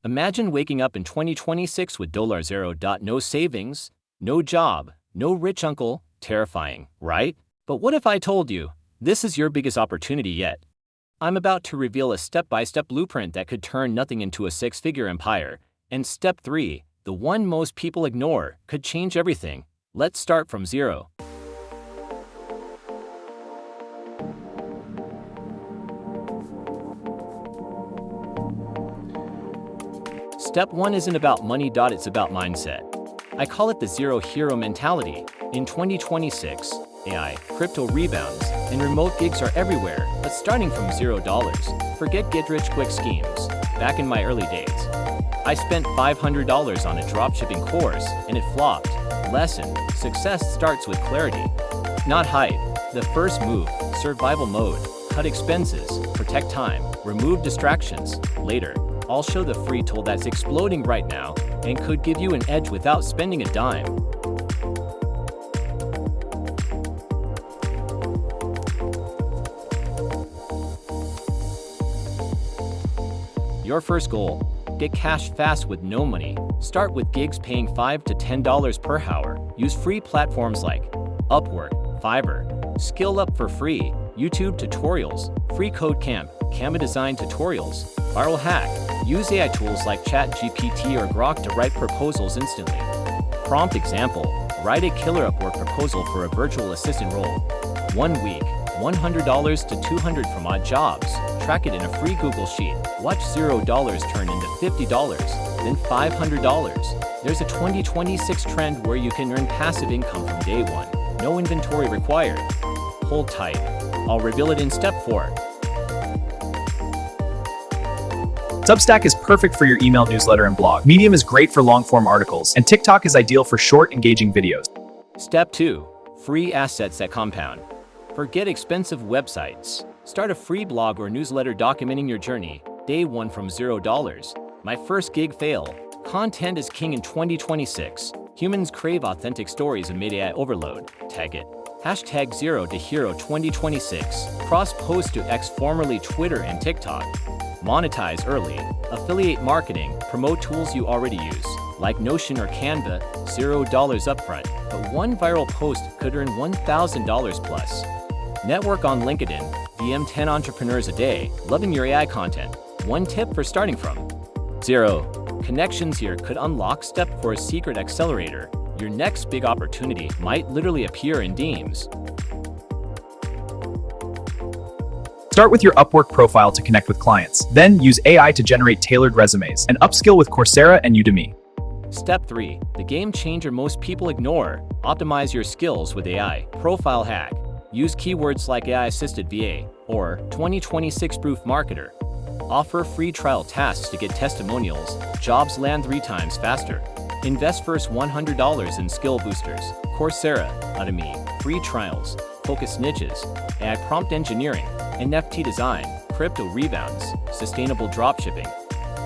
Imagine waking up in 2026 with $0, no savings, no job, no rich uncle. Terrifying, right? But what if I told you, this is your biggest opportunity yet? I'm about to reveal a step-by-step blueprint that could turn nothing into a six-figure empire. And step 3, the one most people ignore, could change everything. Let's start from zero. Step 1 isn't about money. It's about mindset. I call it the zero hero mentality. In 2026, AI, crypto rebounds, and remote gigs are everywhere, but starting from $0. Forget get-rich-quick schemes. Back in my early days, I spent $500 on a dropshipping course, and it flopped. Lesson: success starts with clarity, not hype. The first move: survival mode. Cut expenses, protect time, remove distractions. Later, I'll show the free tool that's exploding right now and could give you an edge without spending a dime. Your first goal: get cash fast with no money. Start with gigs paying $5 to $10 per hour. Use free platforms like Upwork, Fiverr. Skill up for free. YouTube tutorials, free code camp, Canva design tutorials. Viral hack: use AI tools like ChatGPT or Grok to write proposals instantly. Prompt example: write a killer Upwork proposal for a virtual assistant role. 1 week, $100 to $200 from odd jobs. Track it in a free Google Sheet. Watch $0 turn into $50, then $500. There's a 2026 trend where you can earn passive income from day one. No inventory required. Hold tight. I'll reveal it in step 4. Substack is perfect for your email newsletter and blog. Medium is great for long-form articles, and TikTok is ideal for short, engaging videos. Step 2. Free assets that compound. Forget expensive websites. Start a free blog or newsletter documenting your journey. Day 1 from $0. My first gig fail. Content is king in 2026. Humans crave authentic stories amid AI overload. Tag it. Hashtag 0 to Hero 2026. Cross-post to X, formerly Twitter and TikTok. Monetize early. Affiliate marketing. Promote tools you already use, like Notion or Canva. $0 upfront, but one viral post could earn $1,000 plus. Network on LinkedIn. DM 10 entrepreneurs a day, loving your AI content. One tip for starting from 0. Connections here could unlock step for a secret accelerator. Your next big opportunity might literally appear in DMs. Start with your Upwork profile to connect with clients. Then use AI to generate tailored resumes and upskill with Coursera and Udemy. Step 3. The game changer most people ignore. Optimize your skills with AI. Profile hack. Use keywords like AI-assisted VA or 2026 proof marketer. Offer free trial tasks to get testimonials. Jobs land 3 times faster. Invest first $100 in skill boosters. Coursera, Udemy, free trials, focus niches, AI prompt engineering, NFT design, crypto rebounds, sustainable dropshipping.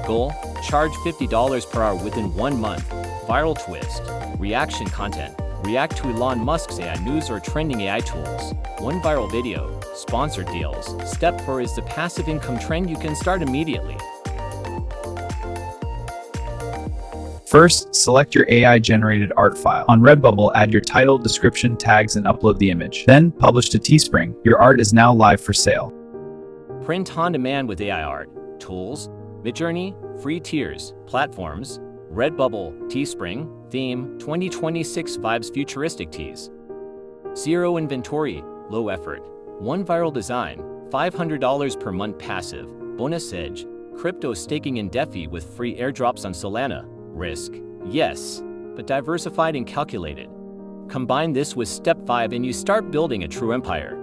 Goal: charge $50 per hour within 1 month. Viral twist: reaction content. React to Elon Musk's AI news or trending AI tools. 1 viral video, sponsored deals. Step 4 is the passive income trend you can start immediately. First, select your AI-generated art file. On Redbubble, add your title, description, tags, and upload the image. Then, publish to Teespring. Your art is now live for sale. Print on demand with AI art. Tools: Midjourney, free tiers, platforms, Redbubble, Teespring, theme, 2026 vibes futuristic tees. 0 inventory, low effort. 1 viral design, $500 per month passive. Bonus edge: crypto staking in DeFi with free airdrops on Solana. Risk: yes, but diversified and calculated. Combine this with step 5 and you start building a true empire.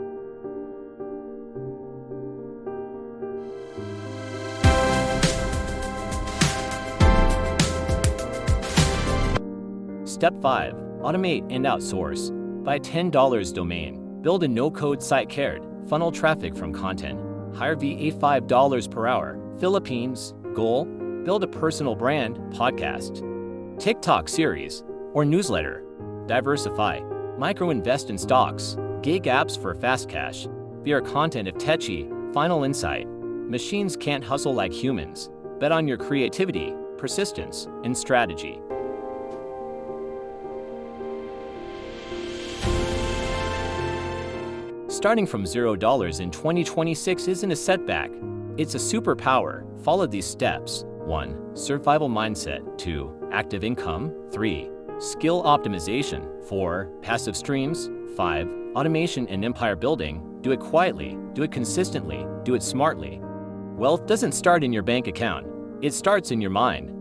Step 5. Automate and outsource. Buy $10 domain. Build a no-code site cared. Funnel traffic from content. Hire VA $5 per hour. Philippines. Goal: build a personal brand, podcast, TikTok series, or newsletter. Diversify. Micro-invest in stocks. Gig apps for fast cash. VR content if tetchy. Final insight: machines can't hustle like humans. Bet on your creativity. persistence, and strategy. Starting from $0 in 2026 isn't a setback. It's a superpower. Follow these steps. 1. Survival mindset. 2. Active income. 3. Skill optimization. 4. Passive streams. 5. Automation and empire building. Do it quietly, do it consistently, do it smartly. Wealth doesn't start in your bank account. It starts in your mind.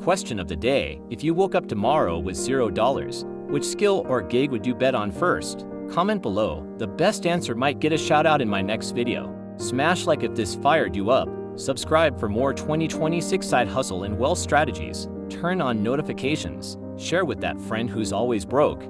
Question of the day: if you woke up tomorrow with $0, which skill or gig would you bet on first? Comment below. The best answer might get a shout out in my next video. Smash like if this fired you up. Subscribe for more 2026 side hustle and wealth strategies. Turn on notifications. Share with that friend who's always broke.